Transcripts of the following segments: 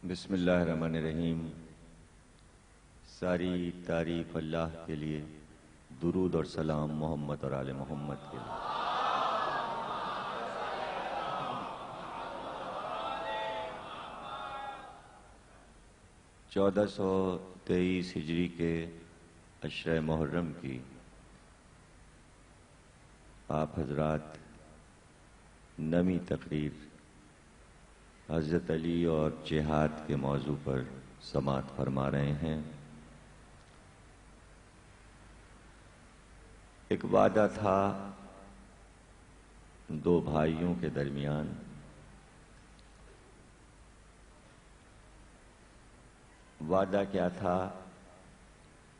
بسم اللہ الرحمن الرحیم۔ ساری تعریف اللہ کے لیے، درود اور سلام محمد اور آل محمد کے لیے۔ 1423 ہجری کے عشرہ محرم کی آپ حضرات نمی تقریر حضرت علی اور جہاد کے موضوع پر سماعت فرما رہے ہیں۔ ایک وعدہ تھا دو بھائیوں کے درمیان، وعدہ کیا تھا؟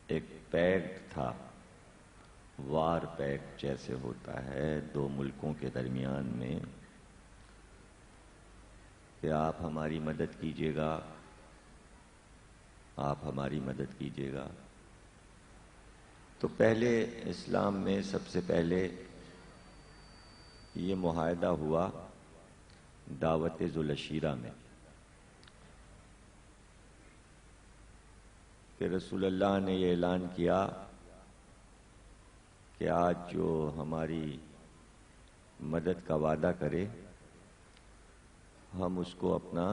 ایک پیکٹ تھا، وار پیکٹ جیسے ہوتا ہے دو ملکوں کے درمیان میں، کہ آپ ہماری مدد کیجیے گا، آپ ہماری مدد کیجیے گا۔ تو پہلے اسلام میں سب سے پہلے یہ معاہدہ ہوا دعوت ذوالعشیرہ میں، کہ رسول اللہ نے یہ اعلان کیا کہ آج جو ہماری مدد کا وعدہ کرے ہم اس کو اپنا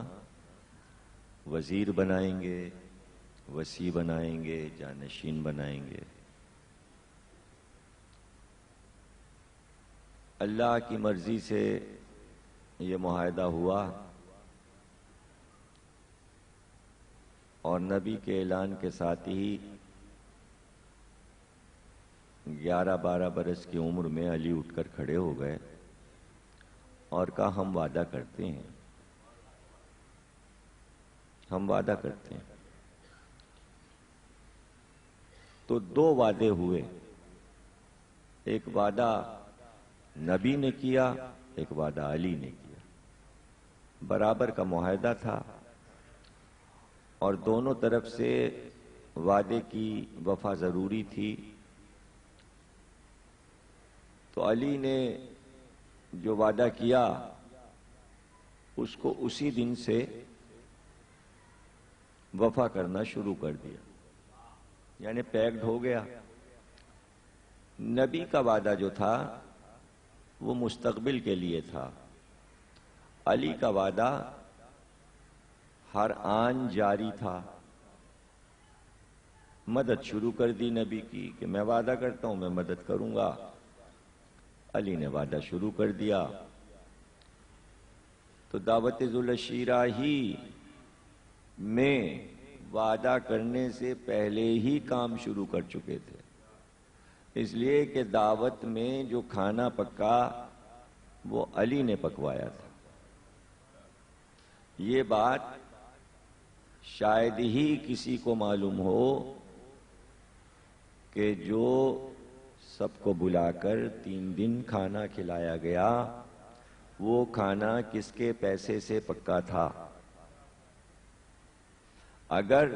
وزیر بنائیں گے، وصی بنائیں گے، جانشین بنائیں گے۔ اللہ کی مرضی سے یہ معاہدہ ہوا اور نبی کے اعلان کے ساتھ ہی 11-12 برس کی عمر میں علی اٹھ کر کھڑے ہو گئے اور کہا ہم وعدہ کرتے ہیں، ہم وعدہ کرتے ہیں۔ تو دو وعدے ہوئے، ایک وعدہ نبی نے کیا، ایک وعدہ علی نے کیا، برابر کا معاہدہ تھا اور دونوں طرف سے وعدے کی وفا ضروری تھی۔ تو علی نے جو وعدہ کیا اس کو اسی دن سے وفا کرنا شروع کر دیا، یعنی پیکڈ ہو گیا۔ نبی کا وعدہ جو تھا وہ مستقبل کے لیے تھا، علی کا وعدہ ہر آن جاری تھا۔ مدد شروع کر دی نبی کی کہ میں وعدہ کرتا ہوں میں مدد کروں گا، علی نے وعدہ شروع کر دیا۔ تو دعوت ذوالعشیرہ ہی میں وعدہ کرنے سے پہلے ہی کام شروع کر چکے تھے، اس لیے کہ دعوت میں جو کھانا پکا وہ علی نے پکوایا تھا۔ یہ بات شاید ہی کسی کو معلوم ہو کہ جو سب کو بلا کر 3 دن کھانا کھلایا گیا وہ کھانا کس کے پیسے سے پکا تھا۔ اگر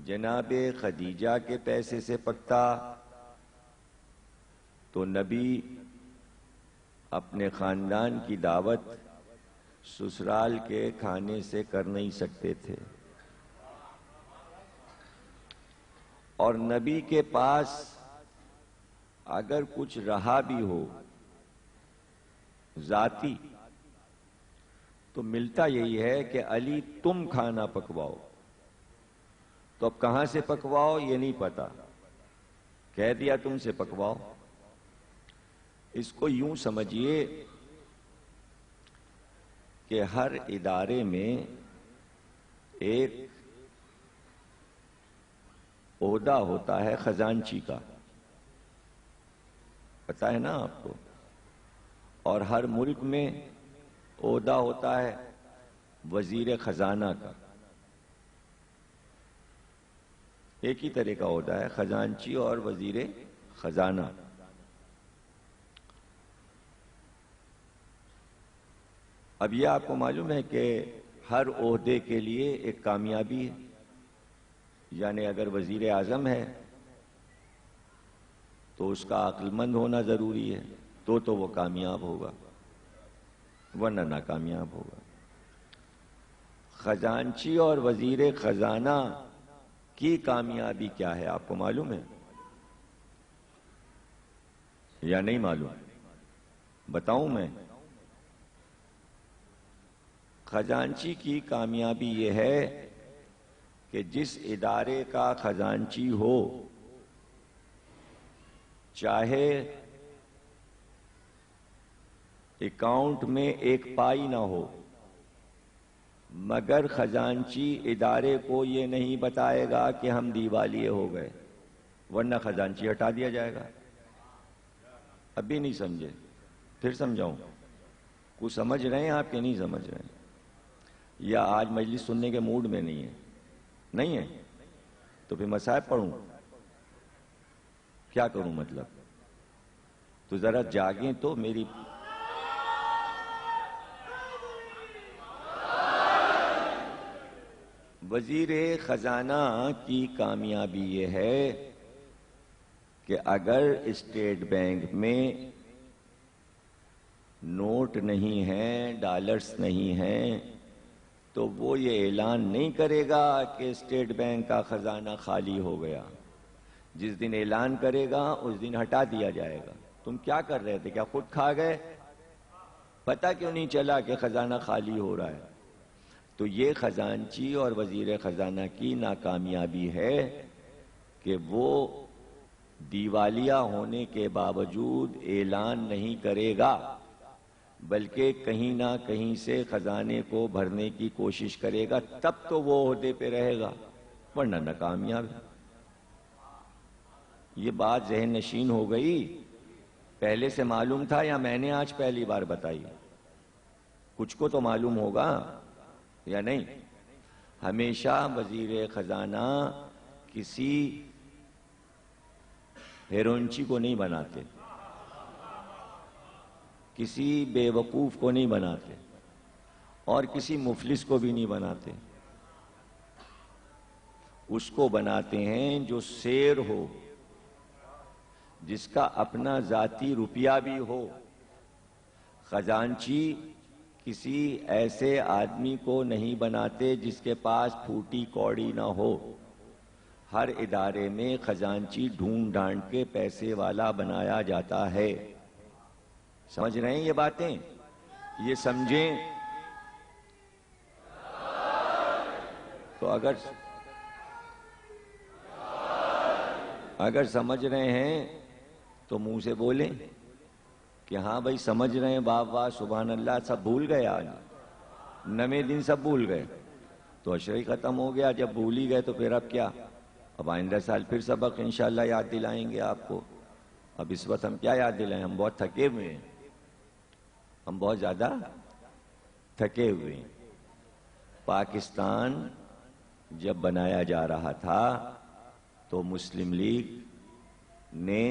جناب خدیجہ کے پیسے سے پکتا تو نبی اپنے خاندان کی دعوت سسرال کے کھانے سے کر نہیں سکتے تھے، اور نبی کے پاس اگر کچھ رہا بھی ہو ذاتی تو ملتا یہی ہے کہ علی تم کھانا پکواؤ۔ تو اب کہاں سے پکواؤ یہ نہیں پتا، کہہ دیا تم سے پکواؤ۔ اس کو یوں سمجھیے کہ ہر ادارے میں ایک عہدہ ہوتا ہے خزانچی کا، پتہ ہے نا آپ کو، اور ہر ملک میں عہدہ ہوتا ہے وزیر خزانہ کا۔ ایک ہی طرح کا عہدہ ہے خزانچی اور وزیر خزانہ۔ اب یہ آپ کو معلوم ہے کہ ہر عہدے کے لیے ایک کامیابی ہے، یعنی اگر وزیر اعظم ہے تو اس کا عقل مند ہونا ضروری ہے، تو وہ کامیاب ہوگا ورنہ ناکامیاب ہوگا۔ خزانچی اور وزیر خزانہ کی کامیابی کیا ہے آپ کو معلوم ہے یا نہیں معلوم؟ بتاؤں میں؟ خزانچی کی کامیابی یہ ہے کہ جس ادارے کا خزانچی ہو، چاہے اکاؤنٹ میں ایک پائی نہ ہو، مگر خزانچی ادارے کو یہ نہیں بتائے گا کہ ہم دیوالیے ہو گئے، ورنہ خزانچی ہٹا دیا جائے گا۔ اب بھی نہیں سمجھے؟ پھر سمجھاؤں؟ کچھ سمجھ رہے ہیں آپ کہ نہیں سمجھ رہے ہیں؟ یا آج مجلس سننے کے موڈ میں نہیں ہے؟ نہیں ہے تو پھر مصائب پڑھوں؟ کیا کروں مطلب؟ تو ذرا جاگیں تو میری وزیر خزانہ کی کامیابی یہ ہے کہ اگر اسٹیٹ بینک میں نوٹ نہیں ہیں، ڈالرز نہیں ہیں، تو وہ یہ اعلان نہیں کرے گا کہ اسٹیٹ بینک کا خزانہ خالی ہو گیا۔ جس دن اعلان کرے گا اس دن ہٹا دیا جائے گا۔ تم کیا کر رہے تھے؟ کیا خود کھا گئے؟ پتہ کیوں نہیں چلا کہ خزانہ خالی ہو رہا ہے؟ تو یہ خزانچی اور وزیر خزانہ کی ناکامیابی ہے کہ وہ دیوالیہ ہونے کے باوجود اعلان نہیں کرے گا، بلکہ کہیں نہ کہیں سے خزانے کو بھرنے کی کوشش کرے گا، تب تو وہ عہدے پہ رہے گا، ورنہ ناکامیاب ہے۔ یہ بات ذہن نشین ہو گئی؟ پہلے سے معلوم تھا یا میں نے آج پہلی بار بتائی؟ کچھ کو تو معلوم ہوگا یا نہیں؟ ہمیشہ وزیر خزانہ کسی ہیرونچی کو نہیں بناتے، کسی بے وقوف کو نہیں بناتے، اور کسی مفلس کو بھی نہیں بناتے۔ اس کو بناتے ہیں جو شیر ہو، جس کا اپنا ذاتی روپیہ بھی ہو۔ خزانچی کسی ایسے آدمی کو نہیں بناتے جس کے پاس پھوٹی کوڑی نہ ہو۔ ہر ادارے میں خزانچی ڈھونڈ ڈھانڈ کے پیسے والا بنایا جاتا ہے۔ سمجھ رہے ہیں یہ باتیں؟ یہ سمجھیں تو اگر سمجھ رہے ہیں تو منہ سے بولیں کہ ہاں بھائی سمجھ رہے ہیں، واہ واہ سبحان اللہ، سب بھول گئے، آج 9ویں دن سب بھول گئے تو عشرہ ہی ختم ہو گیا۔ جب بھول ہی گئے تو پھر اب کیا؟ اب آئندہ سال پھر سبق انشاءاللہ یاد دلائیں گے آپ کو۔ اب اس وقت ہم کیا یاد دلائیں؟ ہم بہت تھکے ہوئے ہیں، ہم بہت زیادہ تھکے ہوئے ہیں۔ پاکستان جب بنایا جا رہا تھا تو مسلم لیگ نے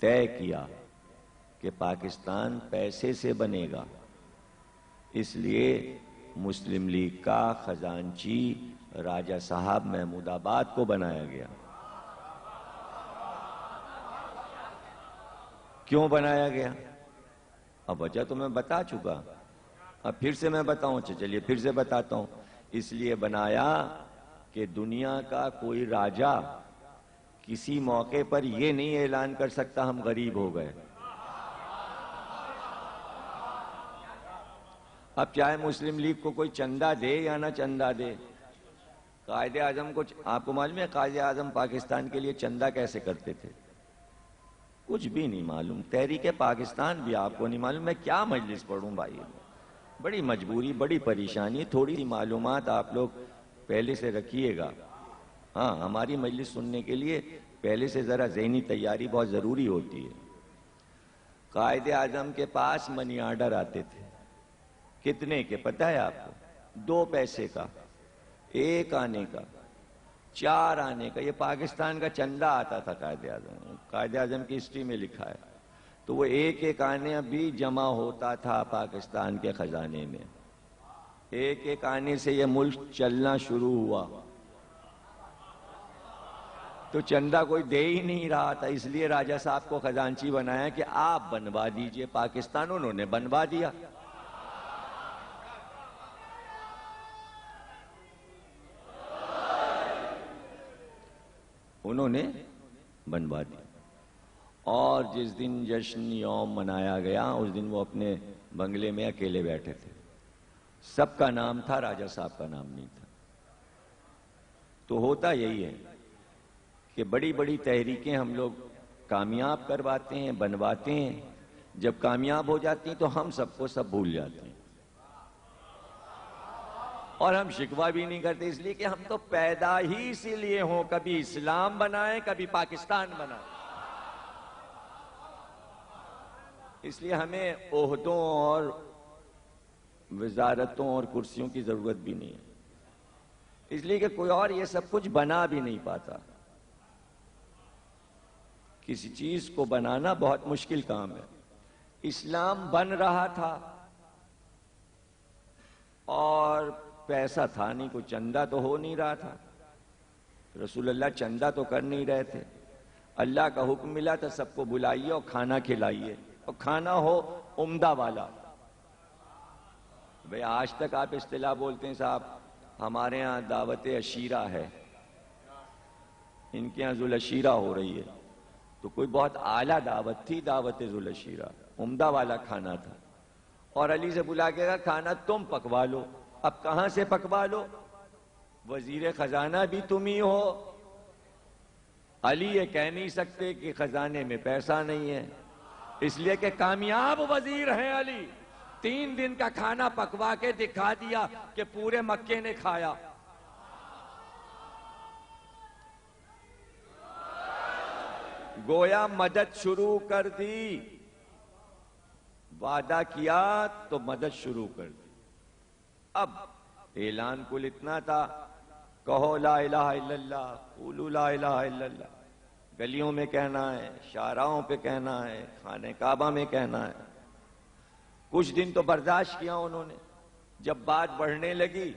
طے کیا کہ پاکستان پیسے سے بنے گا، اس لیے مسلم لیگ کا خزانچی راجہ صاحب محمود آباد کو بنایا گیا۔ کیوں بنایا گیا؟ اب وجہ تو میں بتا چکا، اب پھر سے میں بتاؤں؟ چلیے پھر سے بتاتا ہوں۔ اس لیے بنایا کہ دنیا کا کوئی راجہ کسی موقع پر یہ نہیں اعلان کر سکتا ہم غریب ہو گئے۔ اب چاہے مسلم لیگ کو کوئی چندہ دے یا نہ چندہ دے، قائد اعظم کو آپ کو معلوم ہے قائد اعظم پاکستان کے لیے چندہ کیسے کرتے تھے؟ کچھ بھی نہیں معلوم۔ تحریک پاکستان بھی آپ کو نہیں معلوم۔ میں کیا مجلس پڑھوں بھائی؟ بڑی مجبوری، بڑی پریشانی۔ تھوڑی سی معلومات آپ لوگ پہلے سے رکھیے گا۔ ہاں، ہماری مجلس سننے کے لیے پہلے سے ذرا ذہنی تیاری بہت ضروری ہوتی ہے۔ قائد اعظم کے پاس منی آرڈر آتے تھے، کتنے کے پتہ ہے آپ کو؟ 2 پیسے کا، 1 آنے کا، 4 آنے کا۔ یہ پاکستان کا چندہ آتا تھا قائد اعظم کی ہسٹری میں لکھا ہے۔ تو وہ 1 آنے بھی جمع ہوتا تھا پاکستان کے خزانے میں۔ 1 آنے سے یہ ملک چلنا شروع ہوا تو چندہ کوئی دے ہی نہیں رہا تھا، اس لیے راجہ صاحب کو خزانچی بنایا کہ آپ بنوا دیجئے پاکستان۔ انہوں نے بنوا دیا۔ انہوں نے بنوا دی. اور جس دن جشن یوم منایا گیا اس دن وہ اپنے بنگلے میں اکیلے بیٹھے تھے. سب کا نام تھا، راجہ صاحب کا نام نہیں تھا. تو ہوتا یہی ہے کہ بڑی بڑی تحریکیں ہم لوگ کامیاب کرواتے ہیں، بنواتے ہیں. جب کامیاب ہو جاتی ہیں تو ہم سب کو سب بھول جاتے ہیں اور ہم شکوہ بھی نہیں کرتے، اس لیے کہ ہم تو پیدا ہی اسی لیے ہوں. کبھی اسلام بنائیں، کبھی پاکستان بنائیں. اس لیے ہمیں عہدوں اور وزارتوں اور کرسیوں کی ضرورت بھی نہیں ہے، اس لیے کہ کوئی اور یہ سب کچھ بنا بھی نہیں پاتا. کسی چیز کو بنانا بہت مشکل کام ہے. اسلام بن رہا تھا اور پیسہ تھا نہیں، کوئی چندہ تو ہو نہیں رہا تھا. رسول اللہ چندہ تو کر نہیں رہے تھے. اللہ کا حکم ملا تو سب کو بلائیے اور کھانا کھلائیے، اور کھانا ہو عمدہ والا. بھئی آج تک آپ اصطلاح بولتے ہیں صاحب، ہمارے ہاں دعوت عشیرہ ہے، ان کے ہاں ذوالعشیرہ ہو رہی ہے. تو کوئی بہت اعلیٰ دعوت تھی، دعوت ذوالعشیرہ، عمدہ والا کھانا تھا. اور علی سے بلا کے کہا کھانا تم پکوا لو. اب کہاں سے پکوا لو؟ وزیر خزانہ بھی تم ہی ہو. علی یہ کہہ نہیں سکتے کہ خزانے میں پیسہ نہیں ہے، اس لیے کہ کامیاب وزیر ہیں علی. 3 دن کا کھانا پکوا کے دکھا دیا کہ پورے مکے نے کھایا. گویا مدد شروع کر دی، وعدہ کیا تو مدد شروع کر دی. اب اعلان کل اتنا تھا، کہو لا الہ الا اللہ، قولوا لا الہ الا اللہ. گلیوں میں کہنا ہے، شاہراہوں پہ کہنا ہے، خانہ کعبہ میں کہنا ہے. کچھ دن تو برداشت کیا انہوں نے. جب بات بڑھنے لگی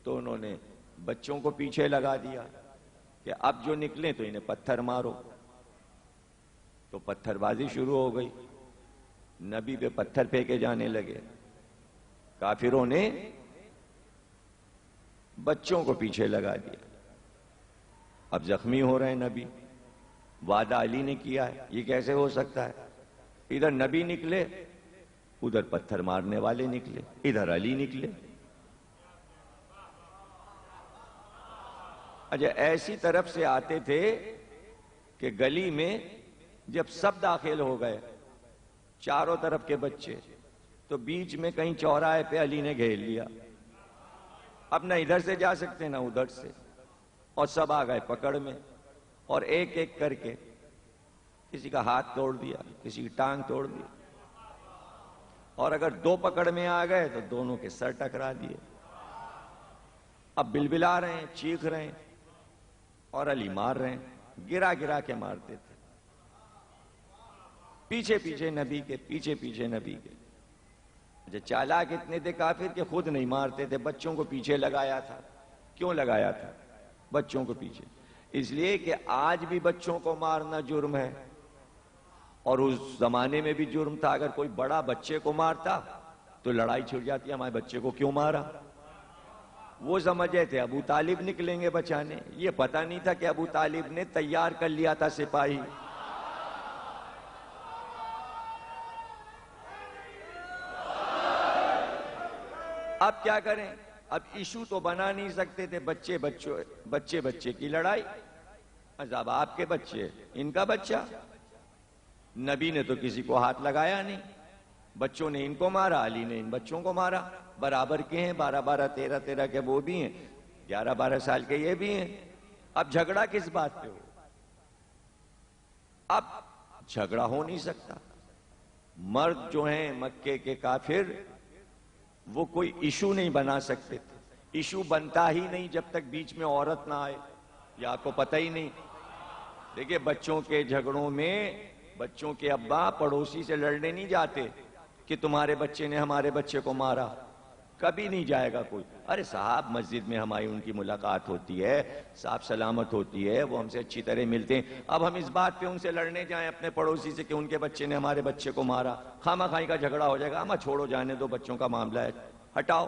تو انہوں نے بچوں کو پیچھے لگا دیا کہ اب جو نکلیں تو انہیں پتھر مارو. تو پتھر بازی شروع ہو گئی، نبی پہ پتھر پھینکے جانے لگے. کافروں نے بچوں کو پیچھے لگا دیا. اب زخمی ہو رہے ہیں نبی. وعدہ علی نے کیا ہے، یہ کیسے ہو سکتا ہے؟ ادھر نبی نکلے، ادھر پتھر مارنے والے نکلے، ادھر علی نکلے. اچھا ایسی طرف سے آتے تھے کہ گلی میں جب سب داخل ہو گئے، چاروں طرف کے بچے، تو بیچ میں کہیں چوراہے پہ علی نے گھیر لیا. اب نہ ادھر سے جا سکتے نہ ادھر سے، اور سب آ گئے پکڑ میں. اور ایک ایک کر کے کسی کا ہاتھ توڑ دیا، کسی کی ٹانگ توڑ دی. اور اگر 2 پکڑ میں آ گئے تو دونوں کے سر ٹکرا دیے. اب بلبلا رہے ہیں، چیخ رہے ہیں، اور علی مار رہے ہیں. گرا گرا کے مارتے تھے، پیچھے پیچھے نبی کے، پیچھے پیچھے نبی کے. جو چالاک اتنے تھے کافر کہ خود نہیں مارتے تھے، بچوں کو پیچھے لگایا تھا. کیوں لگایا تھا بچوں کو پیچھے؟ اس لیے کہ آج بھی بچوں کو مارنا جرم ہے، اور اس زمانے میں بھی جرم تھا. اگر کوئی بڑا بچے کو مارتا تو لڑائی چھڑ جاتی، ہمارے بچے کو کیوں مارا؟ وہ سمجھے تھے ابو طالب نکلیں گے بچانے. یہ پتہ نہیں تھا کہ ابو طالب نے تیار کر لیا تھا سپاہی. اب کیا کریں؟ اب ایشو تو بنا نہیں سکتے تھے. بچے بچے کی لڑائی. عذاب آپ کے بچے، ان کا بچہ. نبی نے تو کسی کو ہاتھ لگایا نہیں. بچوں نے ان کو مارا، علی نے ان بچوں کو مارا. برابر کے ہیں، 12 13 کے وہ بھی ہیں، 11 سال کے یہ بھی ہیں. اب جھگڑا کس بات پہ ہو؟ اب جھگڑا ہو نہیں سکتا. مرد جو ہیں مکے کے کافر، وہ کوئی ایشو نہیں بنا سکتے تھے. ایشو بنتا ہی نہیں جب تک بیچ میں عورت نہ آئے. یہ آپ کو پتہ ہی نہیں. دیکھیں بچوں کے جھگڑوں میں بچوں کے ابا پڑوسی سے لڑنے نہیں جاتے کہ تمہارے بچے نے ہمارے بچے کو مارا. کبھی نہیں جائے گا کوئی. ارے صاحب مسجد میں ہماری ان کی ملاقات ہوتی ہے، صاحب سلامت ہوتی ہے، وہ ہم سے اچھی طرح ملتے ہیں. اب ہم اس بات پہ ان سے لڑنے جائیں اپنے پڑوسی سے کہ ان کے بچے نے ہمارے بچے کو مارا، خواہ خواہی کا جھگڑا ہو جائے گا. اما چھوڑو، جانے دو، بچوں کا معاملہ ہے، ہٹاؤ.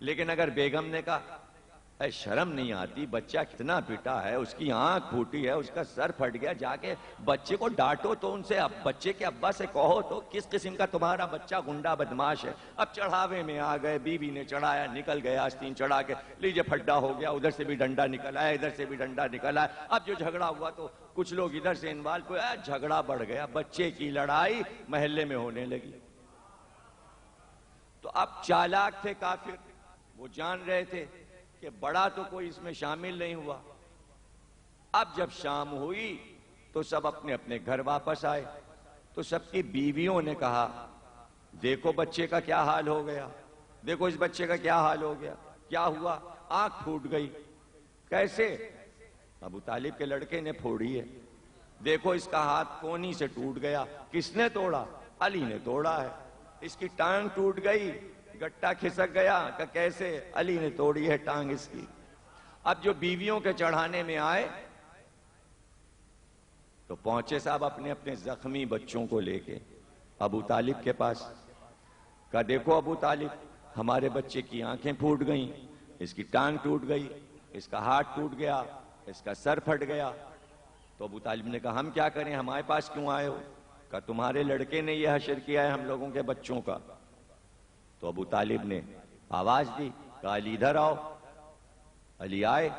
لیکن اگر بیگم نے کہا اے شرم نہیں آتی؟ بچہ کتنا پیٹا ہے، اس کی آنکھ پھوٹی ہے، اس کا سر پھٹ گیا، جا کے بچے کو ڈانٹو تو، ان سے بچے کے ابا سے کہو تو کس قسم کا تمہارا بچہ گنڈا بدماش ہے۔ اب چڑھاوے میں آ گئے، بیوی نے چڑھایا، نکل گیا آستین چڑھا کے، لیجئے پھڈا ہو گیا، ادھر سے بھی ڈنڈا نکل آیا، ادھر سے بھی ڈنڈا نکل آیا۔ اب جو جھگڑا ہوا تو کچھ لوگ ادھر سے انوالو ہوئے، جھگڑا بڑھ گیا، بچے کی لڑائی محلے میں ہونے لگی۔ تو اب چالاک تھے کافر، وہ جان رہے تھے کہ بڑا تو کوئی اس میں شامل نہیں ہوا۔ اب جب شام ہوئی تو سب اپنے اپنے گھر واپس آئے، تو سب کی بیویوں نے کہا دیکھو بچے کا کیا حال ہو گیا، دیکھو اس بچے کا کیا حال ہو گیا، کیا ہوا؟ آنکھ پھوٹ گئی۔ کیسے؟ ابو طالب کے لڑکے نے پھوڑی ہے، دیکھو اس کا ہاتھ کونی سے ٹوٹ گیا۔ کس نے توڑا؟ علی نے توڑا ہے۔ اس کی ٹانگ ٹوٹ گئی، گٹا کھسک گیا، کہ کیسے؟ علی نے توڑی ہے ٹانگ اس کی۔ اب جو بیویوں کے چڑھانے میں آئے تو پہنچے صاحب اپنے اپنے زخمی بچوں کو لے کے ابو طالب کے پاس، کہا دیکھو ابو طالب، ہمارے بچے کی آنکھیں پھوٹ گئیں، اس کی ٹانگ ٹوٹ گئی، اس کا ہاتھ ٹوٹ گیا، اس کا سر پھٹ گیا۔ تو ابو طالب نے کہا ہم کیا کریں، ہمارے پاس کیوں آئے ہو؟ کہا تمہارے لڑکے نے یہ حشر کیا ہے ہم لوگوں کے بچوں کا۔ تو ابو طالب نے آواز دی، کہا علی ادھر آؤ۔ علی آئے،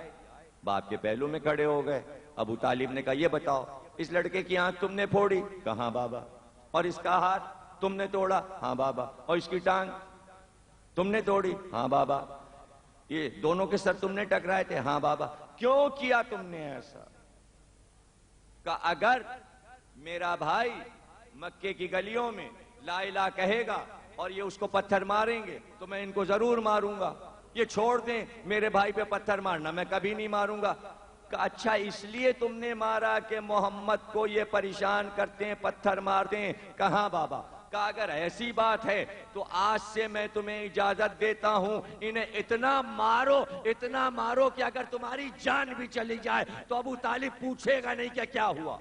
باپ کے پہلو میں کھڑے ہو گئے۔ ابو طالب نے کہا یہ بتاؤ اس لڑکے کی آنکھ تم نے پھوڑی؟ کہا ہاں بابا۔ اور اس کا ہاتھ تم نے توڑا؟ ہاں بابا۔ اور اس کی ٹانگ تم نے توڑی؟ ہاں بابا۔ یہ دونوں کے سر تم نے ٹکرائے تھے؟ ہاں بابا۔ کیوں کیا تم نے ایسا؟ کہ اگر میرا بھائی مکے کی گلیوں میں لا الہ کہے گا اور یہ اس کو پتھر ماریں گے تو میں ان کو ضرور ماروں گا، یہ چھوڑ دیں میرے بھائی پہ پتھر مارنا، میں کبھی نہیں ماروں گا۔ کہ اچھا اس لیے تم نے مارا کہ محمد کو یہ پریشان کرتے ہیں، پتھر مارتے ہیں؟ کہاں بابا۔ کہ اگر ایسی بات ہے تو آج سے میں تمہیں اجازت دیتا ہوں، انہیں اتنا مارو کہ اگر تمہاری جان بھی چلی جائے تو ابو طالب پوچھے گا نہیں کہ کیا ہوا۔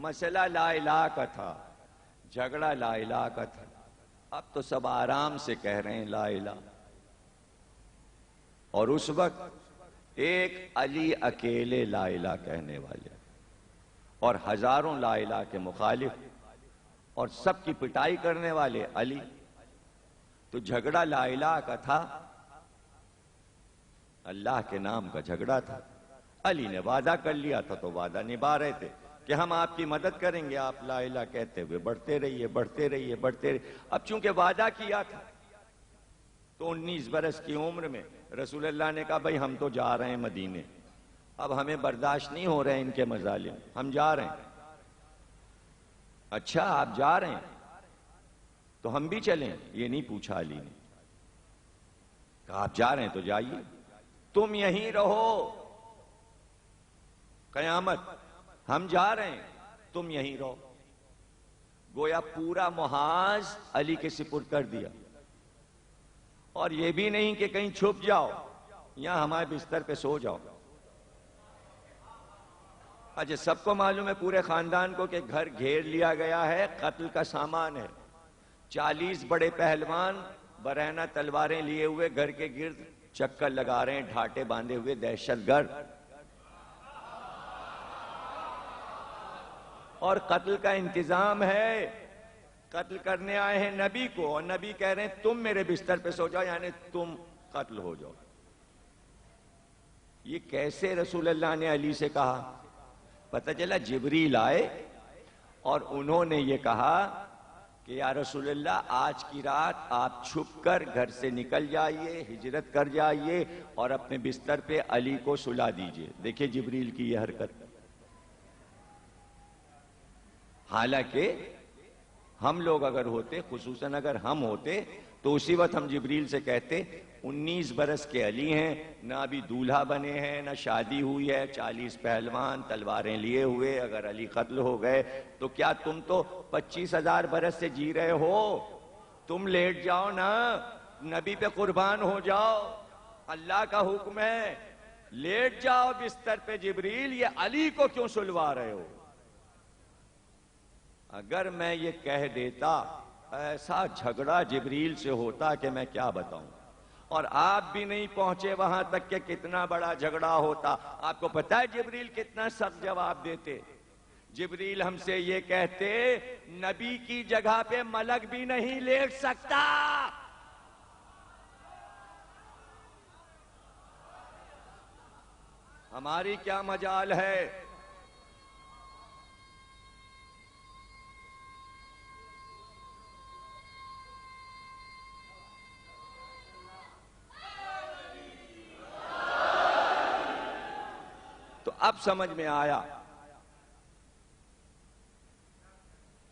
مسئلہ لا الہ کا تھا، جھگڑا لا الہ کا تھا۔ اب تو سب آرام سے کہہ رہے ہیں لا الہ، اور اس وقت ایک علی اکیلے لا الہ کہنے والے اور ہزاروں لا الہ کے مخالف، اور سب کی پٹائی کرنے والے علی۔ تو جھگڑا لا الہ کا تھا، اللہ کے نام کا جھگڑا تھا۔ علی نے وعدہ کر لیا تھا تو وعدہ نبھا رہے تھے کہ ہم آپ کی مدد کریں گے، آپ لا الہ کہتے ہوئے بڑھتے رہیے بڑھتے رہیے بڑھتے رہیے۔ اب چونکہ وعدہ کیا تھا تو 19 برس کی عمر میں رسول اللہ نے کہا بھائی ہم تو جا رہے ہیں مدینے، اب ہمیں برداشت نہیں ہو رہے ہیں ان کے مظالم، ہم جا رہے ہیں۔ اچھا آپ جا رہے ہیں تو ہم بھی چلیں؟ یہ نہیں پوچھا علی نے، کہا آپ جا رہے ہیں تو جائیے، تم یہیں رہو قیامت، ہم جا رہے ہیں تم یہیں رہو۔ گویا پورا محاذ علی کے سپرد کر دیا، اور یہ بھی نہیں کہ کہیں چھپ جاؤ، یہاں ہمارے بستر پہ سو جاؤ۔ اچھا سب کو معلوم ہے پورے خاندان کو کہ گھر گھیر لیا گیا ہے، قتل کا سامان ہے، 40 بڑے پہلوان برہنہ تلواریں لیے ہوئے گھر کے گرد چکر لگا رہے ہیں، ڈھاٹے باندھے ہوئے دہشت گرد، اور قتل کا انتظام ہے۔ قتل کرنے آئے ہیں نبی کو، اور نبی کہہ رہے ہیں تم میرے بستر پہ سو جاؤ، یعنی تم قتل ہو جاؤ۔ یہ کیسے رسول اللہ نے علی سے کہا؟ پتہ چلا جبریل آئے اور انہوں نے یہ کہا کہ یا رسول اللہ آج کی رات آپ چھپ کر گھر سے نکل جائیے، ہجرت کر جائیے اور اپنے بستر پہ علی کو سلا دیجئے۔ دیکھیں جبریل کی یہ حرکت۔ حالانکہ ہم لوگ اگر ہوتے، خصوصاً اگر ہم ہوتے تو اسی وقت ہم جبریل سے کہتے 19 برس کے علی ہیں، نہ ابھی دولہا بنے ہیں، نہ شادی ہوئی ہے، 40 پہلوان تلواریں لیے ہوئے، اگر علی قتل ہو گئے تو کیا تم تو 25,000 برس سے جی رہے ہو، تم لیٹ جاؤ نا، نبی پہ قربان ہو جاؤ، اللہ کا حکم ہے لیٹ جاؤ بستر پہ۔ جبریل یہ علی کو کیوں سلوا رہے ہو؟ اگر میں یہ کہہ دیتا ایسا جھگڑا جبریل سے ہوتا کہ میں کیا بتاؤں، اور آپ بھی نہیں پہنچے وہاں تک کہ کتنا بڑا جھگڑا ہوتا۔ آپ کو پتہ ہے جبریل کتنا سخت جواب دیتے؟ جبریل ہم سے یہ کہتے، نبی کی جگہ پہ ملک بھی نہیں لیٹ سکتا۔ ہماری کیا مجال ہے؟ تو اب سمجھ میں آیا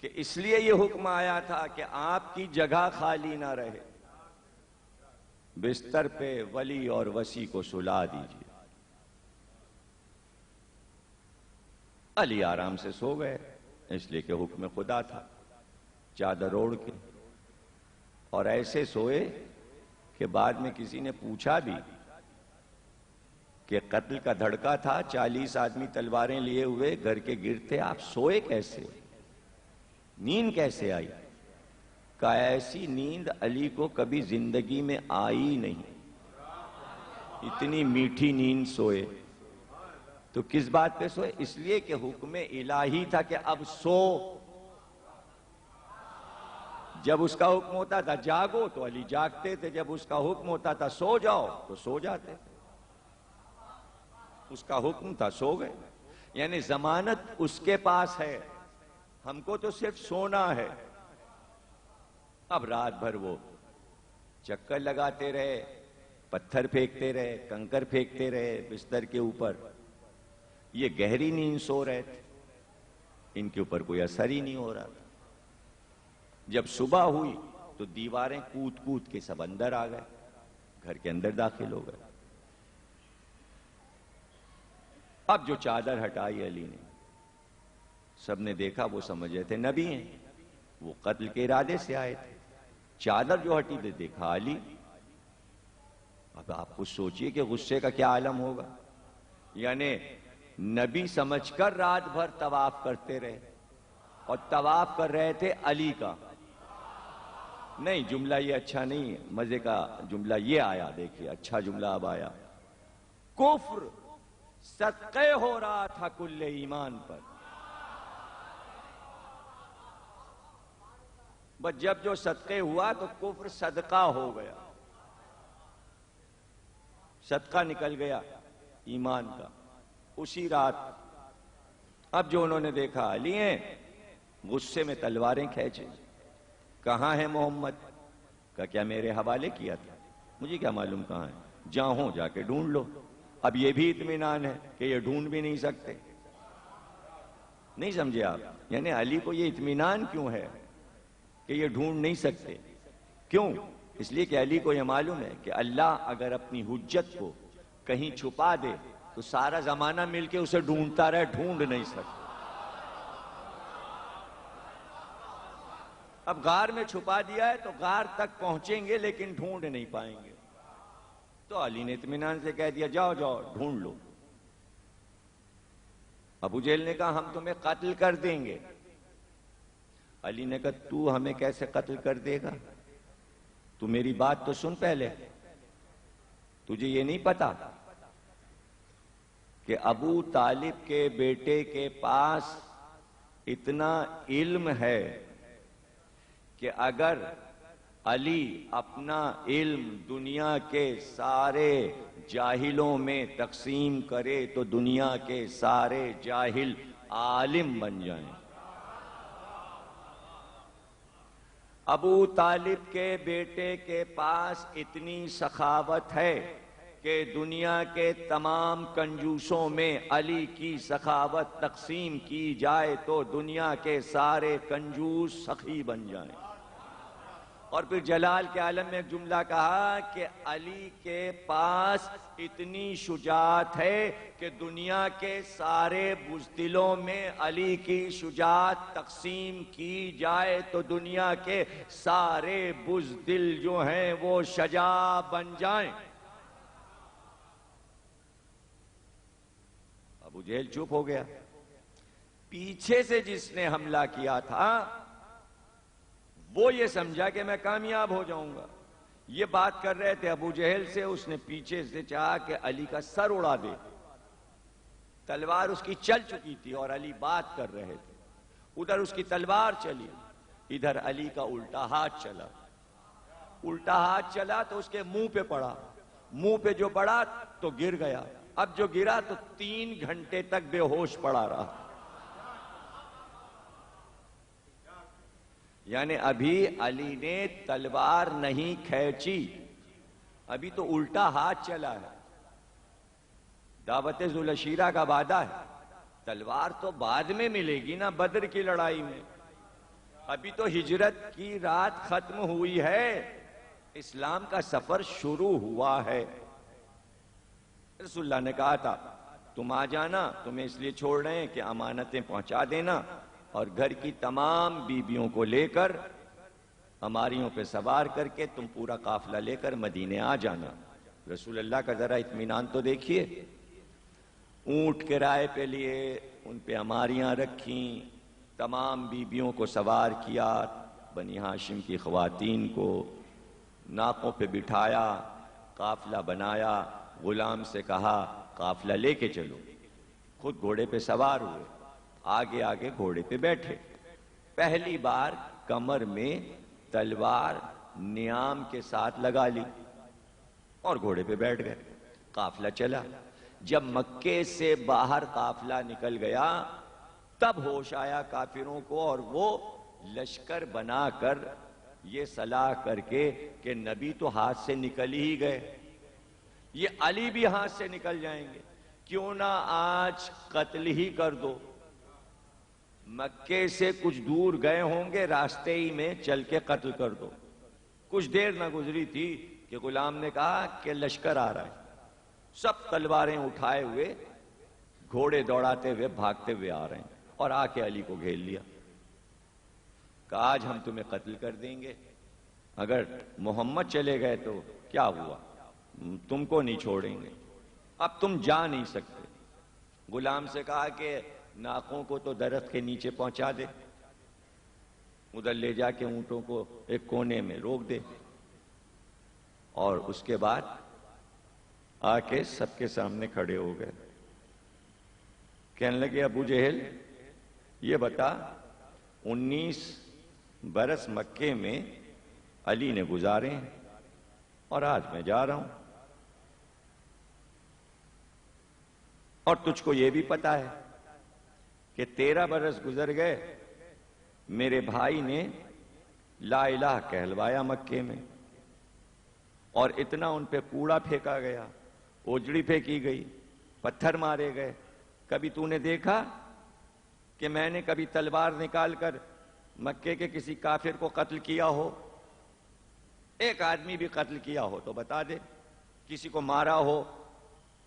کہ اس لیے یہ حکم آیا تھا کہ آپ کی جگہ خالی نہ رہے، بستر پہ ولی اور وصی کو سلا دیجیے۔ علی آرام سے سو گئے، اس لیے کہ حکم خدا تھا، چادر اوڑھ کے، اور ایسے سوئے کہ بعد میں کسی نے پوچھا بھی کہ قتل کا دھڑکا تھا، 40 آدمی تلواریں لیے ہوئے گھر کے گرد تھے، آپ سوئے کیسے؟ نیند کیسے آئی؟ کہا ایسی نیند علی کو کبھی زندگی میں آئی نہیں، اتنی میٹھی نیند سوئے۔ تو کس بات پہ سوئے؟ اس لیے کہ حکم الہی تھا کہ اب سو۔ جب اس کا حکم ہوتا تھا جاگو تو علی جاگتے تھے، جب اس کا حکم ہوتا تھا سو جاؤ تو سو جاتے تھے۔ اس کا حکم تھا سو گئے، یعنی ضمانت اس کے پاس ہے، ہم کو تو صرف سونا ہے۔ اب رات بھر وہ چکر لگاتے رہے، پتھر پھینکتے رہے، کنکر پھینکتے رہے بستر کے اوپر، یہ گہری نیند سو رہے تھے، ان کے اوپر کوئی اثر ہی نہیں ہو رہا تھا۔ جب صبح ہوئی تو دیواریں کود کود کے سب اندر آ گئے، گھر کے اندر داخل ہو گئے۔ اب جو چادر ہٹائی علی نے، سب نے دیکھا، وہ سمجھے تھے نبی ہیں، وہ قتل کے ارادے سے آئے تھے۔ چادر جو ہٹی تھی دیکھا علی۔ اب آپ کچھ سوچئے کہ غصے کا کیا عالم ہوگا، یعنی نبی سمجھ کر رات بھر طواف کرتے رہے، اور طواف کر رہے تھے علی کا۔ نہیں، جملہ یہ اچھا نہیں ہے، مزے کا جملہ یہ آیا، دیکھیے اچھا جملہ اب آیا۔ کفر صدقے ہو رہا تھا کل ایمان پر، بس جب جو صدقے ہوا تو کفر صدقہ ہو گیا، صدقہ نکل گیا ایمان کا اسی رات۔ اب جو انہوں نے دیکھا علی ہیں، غصے میں تلواریں کھینچے، کہاں ہے محمد؟ کہا کیا میرے حوالے کیا تھا؟ مجھے کیا معلوم کہاں ہے، جہاں ہوں جا کے ڈھونڈ لو۔ اب یہ بھی اطمینان ہے کہ یہ ڈھونڈ بھی نہیں سکتے۔ نہیں سمجھے آپ؟ یعنی علی کو یہ اطمینان کیوں ہے کہ یہ ڈھونڈ نہیں سکتے؟ کیوں؟ اس لیے کہ علی کو یہ معلوم ہے کہ اللہ اگر اپنی حجت کو کہیں چھپا دے تو سارا زمانہ مل کے اسے ڈھونڈتا رہے، ڈھونڈ نہیں سکتا۔ اب غار میں چھپا دیا ہے تو غار تک پہنچیں گے لیکن ڈھونڈ نہیں پائیں گے۔ تو علی نے اطمینان سے کہہ دیا جاؤ جاؤ ڈھونڈ لو۔ ابو جہل نے کہا ہم تمہیں قتل کر دیں گے۔ علی نے کہا تو ہمیں کیسے قتل کر دے گا؟ تو میری بات تو سن پہلے، تجھے یہ نہیں پتا کہ ابو طالب کے بیٹے کے پاس اتنا علم ہے کہ اگر علی اپنا علم دنیا کے سارے جاہلوں میں تقسیم کرے تو دنیا کے سارے جاہل عالم بن جائیں۔ ابو طالب کے بیٹے کے پاس اتنی سخاوت ہے کہ دنیا کے تمام کنجوسوں میں علی کی سخاوت تقسیم کی جائے تو دنیا کے سارے کنجوس سخی بن جائیں۔ اور پھر جلال کے عالم میں ایک جملہ کہا کہ علی کے پاس اتنی شجاعت ہے کہ دنیا کے سارے بزدلوں میں علی کی شجاعت تقسیم کی جائے تو دنیا کے سارے بزدل جو ہیں وہ شجاع بن جائیں۔ ابو جہل چپ ہو گیا، پیچھے سے جس نے حملہ کیا تھا وہ یہ سمجھا کہ میں کامیاب ہو جاؤں گا. یہ بات کر رہے تھے ابو جہل سے، اس نے پیچھے سے چاہا کہ علی کا سر اڑا دے. تلوار اس کی چل چکی تھی اور علی بات کر رہے تھے. ادھر اس کی تلوار چلی، ادھر علی کا الٹا ہاتھ چلا. الٹا ہاتھ چلا تو اس کے منہ پہ پڑا، منہ پہ جو پڑا تو گر گیا. اب جو گرا تو 3 گھنٹے تک بے ہوش پڑا رہا. یعنی ابھی علی نے تلوار نہیں کھینچی، ابھی تو الٹا ہاتھ چلا ہے. دعوت ذوالعشیرہ کا وعدہ ہے، تلوار تو بعد میں ملے گی نا بدر کی لڑائی میں. ابھی تو ہجرت کی رات ختم ہوئی ہے، اسلام کا سفر شروع ہوا ہے. رسول اللہ نے کہا تھا تم آ جانا، تمہیں اس لیے چھوڑ رہے ہیں کہ امانتیں پہنچا دینا اور گھر کی تمام بیویوں کو لے کر ہماریوں پہ سوار کر کے تم پورا قافلہ لے کر مدینے آ جانا. رسول اللہ کا ذرا اطمینان تو دیکھیے. اونٹ کرائے پہ لیے، ان پہ ہماریاں رکھیں، تمام بیویوں کو سوار کیا، بنی ہاشم کی خواتین کو ناقوں پہ بٹھایا، قافلہ بنایا، غلام سے کہا قافلہ لے کے چلو. خود گھوڑے پہ سوار ہوئے، آگے آگے گھوڑے پہ بیٹھے. پہلی بار کمر میں تلوار نیام کے ساتھ لگا لی اور گھوڑے پہ بیٹھ گئے. قافلہ چلا. جب مکے سے باہر قافلہ نکل گیا تب ہوش آیا کافروں کو، اور وہ لشکر بنا کر یہ صلاح کر کے کہ نبی تو ہاتھ سے نکل ہی گئے، یہ علی بھی ہاتھ سے نکل جائیں گے، کیوں نہ آج قتل ہی کر دو. مکے سے کچھ دور گئے ہوں گے، راستے ہی میں چل کے قتل کر دو. کچھ دیر نہ گزری تھی کہ غلام نے کہا کہ لشکر آ رہا ہے. سب تلواریں اٹھائے ہوئے گھوڑے دوڑاتے ہوئے بھاگتے ہوئے آ رہے ہیں اور آ کے علی کو گھیر لیا. کہا آج ہم تمہیں قتل کر دیں گے، اگر محمد چلے گئے تو کیا ہوا، تم کو نہیں چھوڑیں گے، اب تم جا نہیں سکتے. غلام سے کہا کہ ناقوں کو تو درخت کے نیچے پہنچا دے، ادھر لے جا کے اونٹوں کو ایک کونے میں روک دے، اور اس کے بعد آ کے سب کے سامنے کھڑے ہو گئے. کہنے لگے ابو جہل یہ بتا 19 برس مکے میں علی نے گزارے ہیں اور آج میں جا رہا ہوں، اور تجھ کو یہ بھی پتا ہے کہ 13 برس گزر گئے، میرے بھائی نے لا الہ کہلوایا مکے میں، اور اتنا ان پہ کوڑا پھینکا گیا، اوجڑی پھینکی گئی، پتھر مارے گئے. کبھی تو نے دیکھا کہ میں نے کبھی تلوار نکال کر مکے کے کسی کافر کو قتل کیا ہو؟ ایک آدمی بھی قتل کیا ہو تو بتا دے، کسی کو مارا ہو،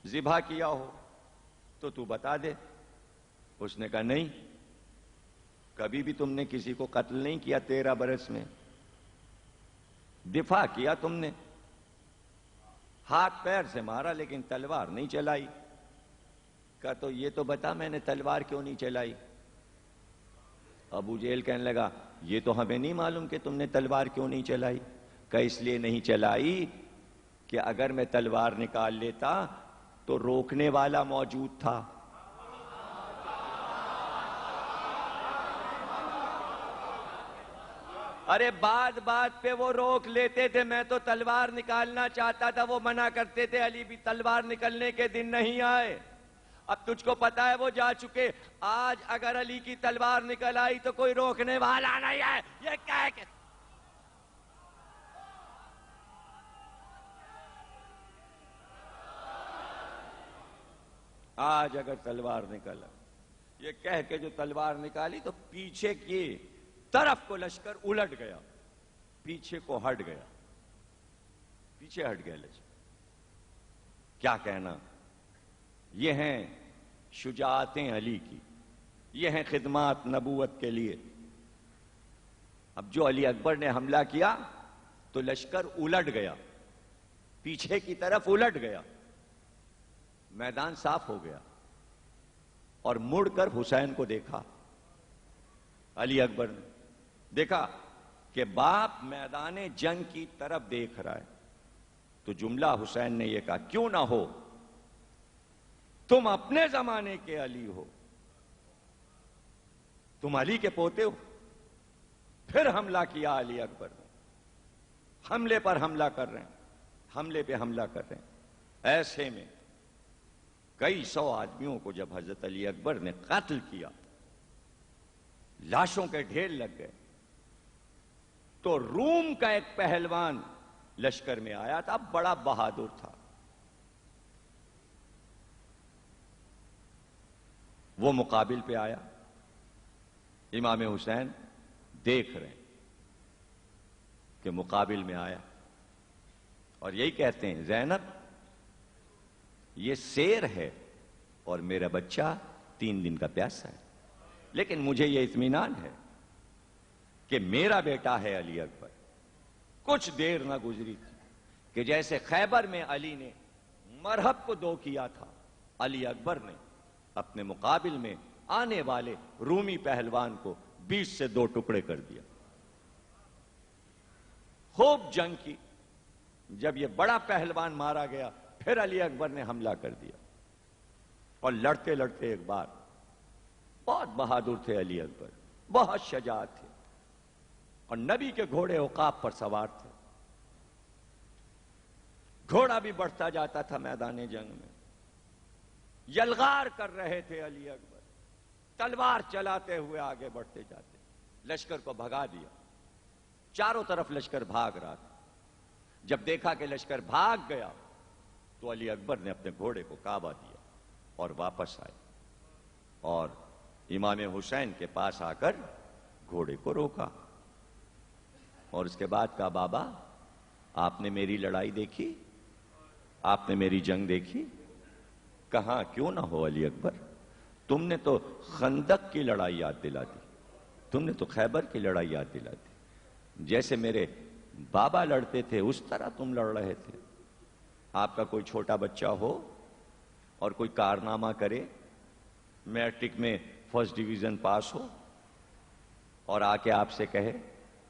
ذبح کیا ہو تو تو بتا دے. اس نے کہا نہیں، کبھی بھی تم نے کسی کو قتل نہیں کیا 13 برس میں، دفاع کیا تم نے، ہاتھ پیر سے مارا لیکن تلوار نہیں چلائی. کہا تو یہ تو بتا میں نے تلوار کیوں نہیں چلائی؟ ابو جہل کہنے لگا یہ تو ہمیں نہیں معلوم کہ تم نے تلوار کیوں نہیں چلائی. کہ اس لیے نہیں چلائی کہ اگر میں تلوار نکال لیتا تو روکنے والا موجود تھا. ارے بات بات پہ وہ روک لیتے تھے، میں تو تلوار نکالنا چاہتا تھا، وہ منع کرتے تھے، علی بھی تلوار نکلنے کے دن نہیں آئے. اب تجھ کو پتا ہے وہ جا چکے. آج اگر علی کی تلوار نکل آئی تو کوئی روکنے والا نہیں ہے. یہ کہہ کے آج اگر تلوار نکل آئی، یہ کہہ کے جو تلوار نکالی تو پیچھے کی طرف کو لشکر الٹ گیا، پیچھے کو ہٹ گیا، پیچھے ہٹ گیا لشکر. کیا کہنا، یہ ہیں شجاعتیں علی کی، یہ ہیں خدمات نبوت کے لیے. اب جو علی اکبر نے حملہ کیا تو لشکر الٹ گیا، پیچھے کی طرف الٹ گیا، میدان صاف ہو گیا، اور مڑ کر حسین کو دیکھا. علی اکبر نے دیکھا کہ باپ میدان جنگ کی طرف دیکھ رہا ہے تو جملہ حسین نے یہ کہا، کیوں نہ ہو، تم اپنے زمانے کے علی ہو، تم علی کے پوتے ہو۔ پھر حملہ کیا علی اکبر نے، حملے پر حملہ کر رہے ہیں، حملے پہ حملہ کر رہے ہیں۔ ایسے میں کئی سو آدمیوں کو جب حضرت علی اکبر نے قتل کیا، لاشوں کے ڈھیر لگ گئے، تو روم کا ایک پہلوان لشکر میں آیا تھا، بڑا بہادر تھا، وہ مقابل پہ آیا۔ امام حسین دیکھ رہے ہیں کہ مقابل میں آیا، اور یہی کہتے ہیں، زینب یہ شیر ہے اور میرا بچہ 3 دن کا پیاسا ہے، لیکن مجھے یہ اطمینان ہے کہ میرا بیٹا ہے علی اکبر۔ کچھ دیر نہ گزری تھی کہ جیسے خیبر میں علی نے مرہب کو 2 کیا تھا، علی اکبر نے اپنے مقابل میں آنے والے رومی پہلوان کو 20 سے 2 ٹکڑے کر دیا۔ خوب جنگ کی۔ جب یہ بڑا پہلوان مارا گیا، پھر علی اکبر نے حملہ کر دیا، اور لڑتے لڑتے ایک بار، بہت بہادر تھے علی اکبر، بہت شجاعت تھے، اور نبی کے گھوڑے عقاب پر سوار تھے۔ گھوڑا بھی بڑھتا جاتا تھا میدان جنگ میں، یلغار کر رہے تھے علی اکبر، تلوار چلاتے ہوئے آگے بڑھتے جاتے، لشکر کو بھگا دیا۔ چاروں طرف لشکر بھاگ رہا تھا۔ جب دیکھا کہ لشکر بھاگ گیا تو علی اکبر نے اپنے گھوڑے کو کعبہ دیا اور واپس آئے، اور امام حسین کے پاس آ کر گھوڑے کو روکا، اور اس کے بعد کہا، بابا آپ نے میری لڑائی دیکھی، آپ نے میری جنگ دیکھی؟ کہاں کیوں نہ ہو علی اکبر، تم نے تو خندق کی لڑائی یاد دلا دی، تم نے تو خیبر کی لڑائی یاد دلا دی، جیسے میرے بابا لڑتے تھے اس طرح تم لڑ رہے تھے۔ آپ کا کوئی چھوٹا بچہ ہو اور کوئی کارنامہ کرے، میٹرک میں فرسٹ ڈویژن پاس ہو، اور آ کے آپ سے کہے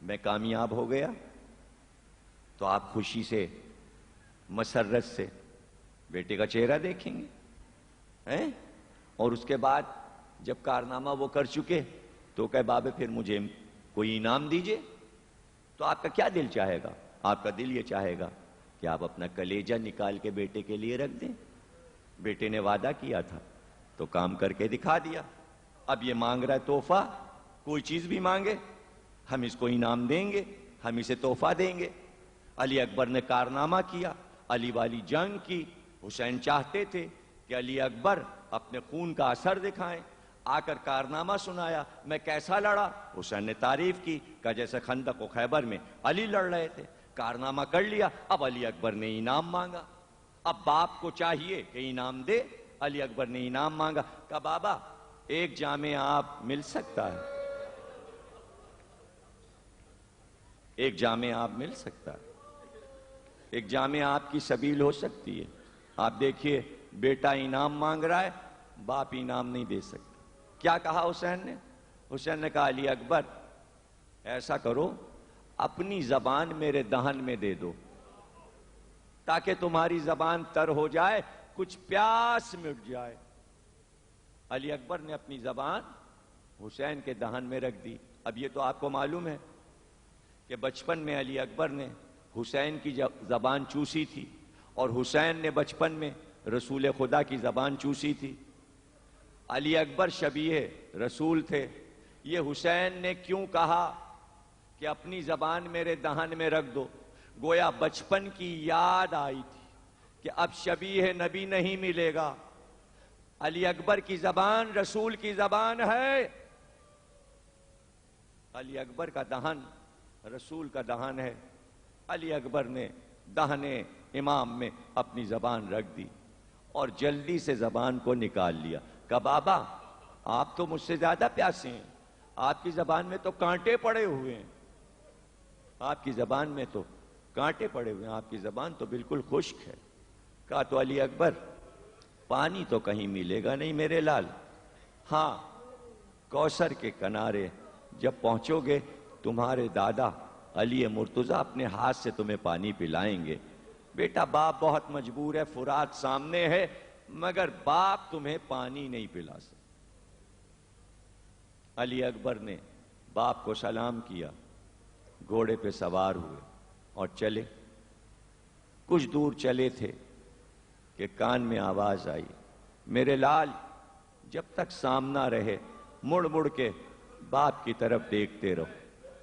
میں کامیاب ہو گیا، تو آپ خوشی سے، مسرت سے بیٹے کا چہرہ دیکھیں گے، اور اس کے بعد جب کارنامہ وہ کر چکے تو کہے بابا پھر مجھے کوئی انعام دیجئے، تو آپ کا کیا دل چاہے گا؟ آپ کا دل یہ چاہے گا کہ آپ اپنا کلیجہ نکال کے بیٹے کے لیے رکھ دیں۔ بیٹے نے وعدہ کیا تھا تو کام کر کے دکھا دیا، اب یہ مانگ رہا ہے تحفہ، کوئی چیز بھی مانگے ہم اس کو انعام دیں گے، ہم اسے تحفہ دیں گے۔ علی اکبر نے کارنامہ کیا، علی والی جنگ کی۔ حسین چاہتے تھے کہ علی اکبر اپنے خون کا اثر دکھائیں، آ کر کارنامہ سنایا، میں کیسا لڑا۔ حسین نے تعریف کی، کہ جیسے خندق و خیبر میں علی لڑ رہے تھے، کارنامہ کر لیا۔ اب علی اکبر نے انعام مانگا، اب باپ کو چاہیے کہ انعام دے۔ علی اکبر نے انعام مانگا، کہا بابا ایک جامع آپ مل سکتا ہے، ایک جامع آپ مل سکتا ہے، ایک جامع آپ کی سبیل ہو سکتی ہے۔ آپ دیکھیے بیٹا انعام مانگ رہا ہے، باپ انعام نہیں دے سکتا۔ کیا کہا حسین نے؟ حسین نے کہا علی اکبر ایسا کرو، اپنی زبان میرے دہن میں دے دو تاکہ تمہاری زبان تر ہو جائے، کچھ پیاس مٹ جائے۔ علی اکبر نے اپنی زبان حسین کے دہن میں رکھ دی۔ اب یہ تو آپ کو معلوم ہے کہ بچپن میں علی اکبر نے حسین کی زبان چوسی تھی، اور حسین نے بچپن میں رسول خدا کی زبان چوسی تھی۔ علی اکبر شبیہ رسول تھے۔ یہ حسین نے کیوں کہا کہ اپنی زبان میرے دہن میں رکھ دو؟ گویا بچپن کی یاد آئی تھی کہ اب شبیہ نبی نہیں ملے گا، علی اکبر کی زبان رسول کی زبان ہے، علی اکبر کا دہن رسول کا دہن ہے۔ علی اکبر نے دہنے امام میں اپنی زبان رکھ دی اور جلدی سے زبان کو نکال لیا۔ کہا بابا آپ تو مجھ سے زیادہ پیاسے ہیں، آپ کی زبان میں تو کانٹے پڑے ہوئے ہیں، آپ کی زبان میں تو کانٹے پڑے ہوئے ہیں، آپ کی زبان تو بالکل خشک ہے۔ کہا تو علی اکبر پانی تو کہیں ملے گا نہیں میرے لال، ہاں کوثر کے کنارے جب پہنچو گے تمہارے دادا علی مرتضیٰ اپنے ہاتھ سے تمہیں پانی پلائیں گے. بیٹا باپ بہت مجبور ہے, فرات سامنے ہے, مگر باپ تمہیں پانی نہیں پلا سکتا. علی اکبر نے باپ کو سلام کیا, گھوڑے پہ سوار ہوئے اور چلے. کچھ دور چلے تھے کہ کان میں آواز آئی, میرے لال جب تک سامنا رہے مڑ مڑ کے باپ کی طرف دیکھتے رہو,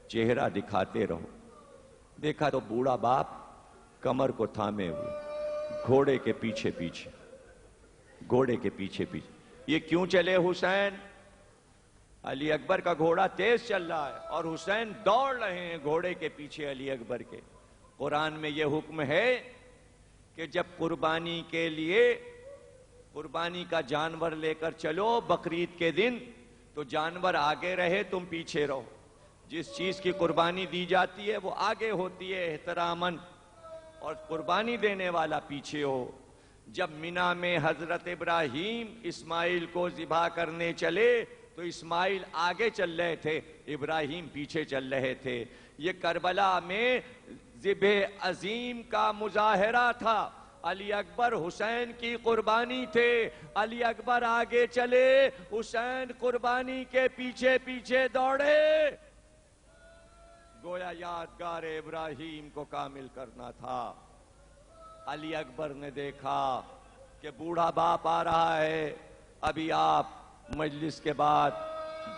چہرہ دکھاتے رہو. دیکھا تو بوڑھا باپ کمر کو تھامے ہوئے, گھوڑے کے پیچھے پیچھے, گھوڑے کے پیچھے پیچھے. یہ کیوں چلے حسین؟ علی اکبر کا گھوڑا تیز چل رہا ہے اور حسین دوڑ رہے ہیں گھوڑے کے پیچھے علی اکبر کے. قرآن میں یہ حکم ہے کہ جب قربانی کے لیے قربانی کا جانور لے کر چلو بقرعید کے دن, تو جانور آگے رہے تم پیچھے رہو. جس چیز کی قربانی دی جاتی ہے وہ آگے ہوتی ہے احتراماً, اور قربانی دینے والا پیچھے ہو. جب مینا میں حضرت ابراہیم اسماعیل کو ذبح کرنے چلے تو اسماعیل آگے چل رہے تھے, ابراہیم پیچھے چل رہے تھے. یہ کربلا میں ذبح عظیم کا مظاہرہ تھا. علی اکبر حسین کی قربانی تھے, علی اکبر آگے چلے, حسین قربانی کے پیچھے پیچھے دوڑے. گویا یادگار ابراہیم کو کامل کرنا تھا. علی اکبر نے دیکھا کہ بوڑھا باپ آ رہا ہے. ابھی آپ مجلس کے بعد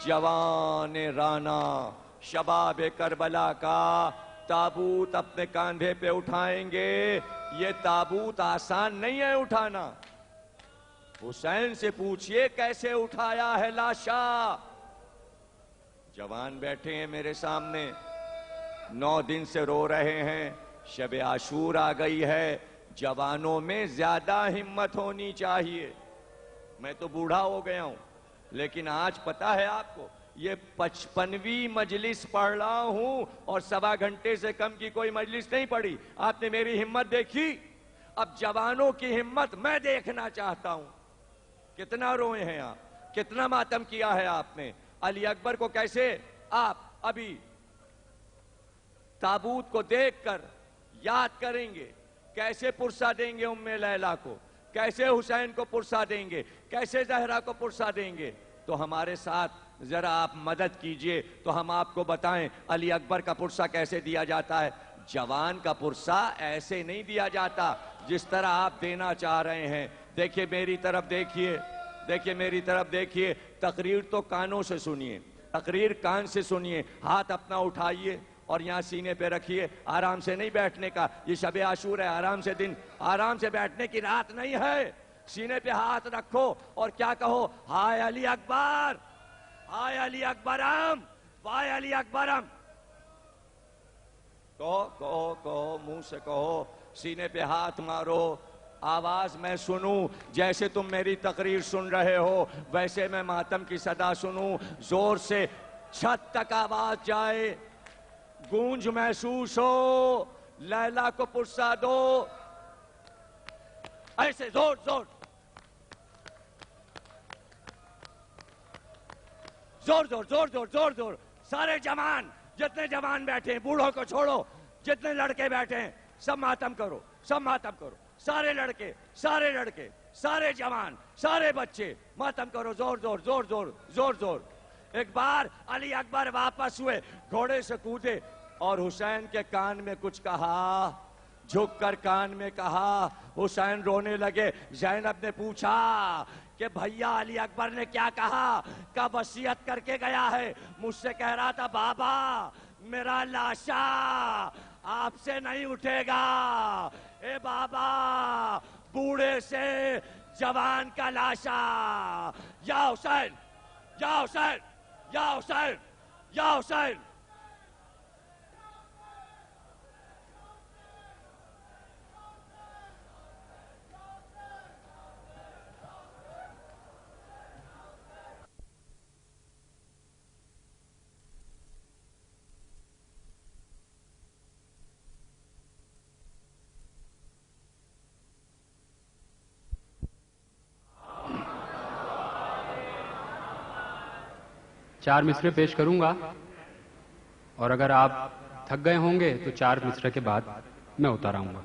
جوان رانا شباب کربلا کا تابوت اپنے کاندھے پہ اٹھائیں گے. یہ تابوت آسان نہیں ہے اٹھانا. حسین سے پوچھئے کیسے اٹھایا ہے لاشا. جوان بیٹھے ہیں میرے سامنے, 9 دن سے رو رہے ہیں, شب عاشور آ گئی ہے. جوانوں میں زیادہ ہمت ہونی چاہیے. میں تو بوڑھا ہو گیا ہوں, لیکن آج پتا ہے آپ کو یہ 55ویں مجلس پڑھ رہا ہوں اور 1.25 گھنٹے سے کم کی کوئی مجلس نہیں پڑھی. آپ نے میری ہمت دیکھی. اب جوانوں کی ہمت میں دیکھنا چاہتا ہوں. کتنا روئے ہیں آپ, کتنا ماتم کیا ہے آپ نے. علی اکبر کو کیسے آپ ابھی تابوت کو دیکھ کر یاد کریں گے, کیسے پرسا دیں گے ام لیلا کو, کیسے حسین کو پرسا دیں گے, کیسے زہرا کو پرسا دیں گے. تو ہمارے ساتھ ذرا آپ مدد کیجئے تو ہم آپ کو بتائیں علی اکبر کا پرسا کیسے دیا جاتا ہے. جوان کا پرسا ایسے نہیں دیا جاتا جس طرح آپ دینا چاہ رہے ہیں. دیکھیے میری طرف دیکھیے, دیکھیے میری طرف دیکھیے. تقریر تو کانوں سے سنیے, تقریر کان سے سنیے. ہاتھ اپنا اٹھائیے اور یہاں سینے پہ رکھیے. آرام سے نہیں بیٹھنے کا, یہ شب عاشور ہے, آرام سے دن, آرام سے بیٹھنے کی رات نہیں ہے. سینے پہ ہاتھ رکھو اور کیا کہو, ہائے علی اکبر, ہائے علی اکبرم, وائے علی اکبرم. کہو کہو کہو, منہ سے کہو, سینے پہ ہاتھ مارو. آواز میں سنوں, جیسے تم میری تقریر سن رہے ہو ویسے میں ماتم کی صدا سنوں. زور سے چھت تک آواز جائے, گونج محسوس ہو. لیلا کو پرسا دو, ایسے زور زور زور زور زور زور زور زور. سارے جوان, جتنے جوان بیٹھے ہیں, بوڑھوں کو چھوڑو, جتنے لڑکے بیٹھے ہیں سب ماتم کرو, سب ماتم کرو. سارے لڑکے, سارے لڑکے, سارے جوان, سارے بچے ماتم کرو. زور زور زور زور زور زور. ایک بار علی اکبر واپس ہوئے, گھوڑے سے کودے اور حسین کے کان میں کچھ کہا, جھک کر کان میں کہا. حسین رونے لگے. زینب نے پوچھا کہ بھیا علی اکبر نے کیا کہا, کا وصیت کر کے گیا ہے. مجھ سے کہہ رہا تھا بابا میرا لاشا آپ سے نہیں اٹھے گا. اے بابا, بوڑھے سے جوان کا لاشا. یا حسین, یا حسین, یا حسین, یا حسین. 4 مصرے پیش کروں گا، اور اگر آپ تھک گئے ہوں گے تو 4 مصرے کے بعد میں اتر آؤں گا۔